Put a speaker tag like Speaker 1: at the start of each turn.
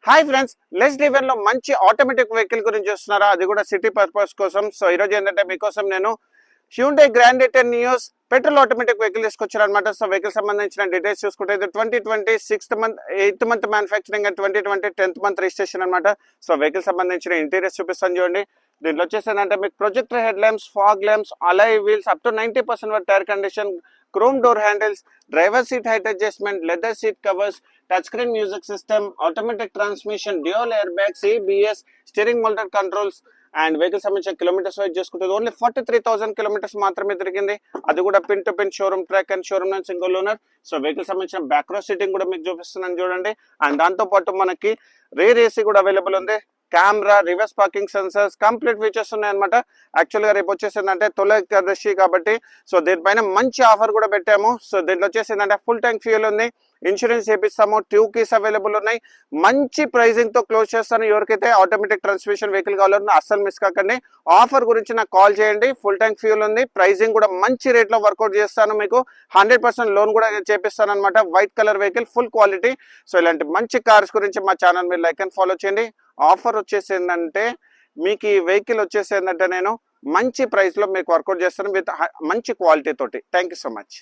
Speaker 1: Hi friends, less driven లో మంచి automatic vehicle గురించి చూస్తున్నారా? అది కూడా సిటీ పర్పస్ కోసం. సో ఈ రోజు ఏంటంటే మీకోసం నేను Hyundai Grand i ten Nios petrol automatic vehicle తీసుకొచ్చారు అనమాట. సో వెహికల్ సంబంధించిన డీటెయిల్స్ చూసుకుంటే ఇది 2020 6th month 8th month manufacturing and 2020 10th month registration అనమాట. సో వెహికల్ సంబంధించిన ఇంటీరియర్స్ చూపిస్తాను చూడండి. దీంట్లో వచ్చేసిందంటే మీకు projector head lamps, fog lamps, alloy wheels, up to 90% వరకు tyre condition, chrome door handles, driver seat height adjustment, leather seat covers, touchscreen music system, automatic transmission, dual airbags, ABS, steering motor controls, and vehicle సంబంధించిన kilometres wise చేసుకుంటే only 43,000 kilometres మాత్రమే తిరిగింది. అది కూడా pin to pin showroom track and showroom నుంచి single owner. So vehicle సంబంధించిన back రో seating కూడా మీకు చూపిస్తున్నాను చూడండి. అండ్ దాంతో పాటు మనకి రేర్ ఏసీ కూడా అవైలబుల్ ఉంది. Camera, reverse parking sensors, complete features ఉన్నాయన్నమాట. యాక్చువల్గా రేపు వచ్చేసిందంటే తొలి ఏకాదశి కాబట్టి సో దీనిపైన మంచి ఆఫర్ కూడా పెట్టాము. సో దీంట్లో వచ్చేసిందంటే ఫుల్ ట్యాంక్ ఫ్యూయల్ ఉంది, ఇన్సూరెన్స్ చేపిస్తాము, 2 keys అవైలబుల్ ఉన్నాయి. మంచి ప్రైజింగ్ తో క్లోజ్ చేస్తాను. ఎవరికైతే ఆటోమేటిక్ ట్రాన్స్మిషన్ వెహికల్ కావాలన్నా అస్సలు మిస్ కాకండి. ఆఫర్ గురించి నాకు కాల్ చేయండి. ఫుల్ ట్యాంక్ ఫ్యూయల్ ఉంది, ప్రైజింగ్ కూడా మంచి రేట్ లో వర్కౌట్ చేస్తాను. మీకు 100% లోన్ కూడా చేపిస్తాను అనమాట. White colour vehicle, full quality. So ఇలాంటి మంచి కార్స్ గురించి మా ఛానల్ మీరు లైక్ అండ్ ఫాలో చేయండి. ఆఫర్ వచ్చేసిందంటే మీకు ఈ వెహికల్ వచ్చేసిందంటే నేను మంచి ప్రైస్ లో మీకు వర్కౌట్ చేస్తాను విత్ మంచి క్వాలిటీ తోటి. Thank you so much.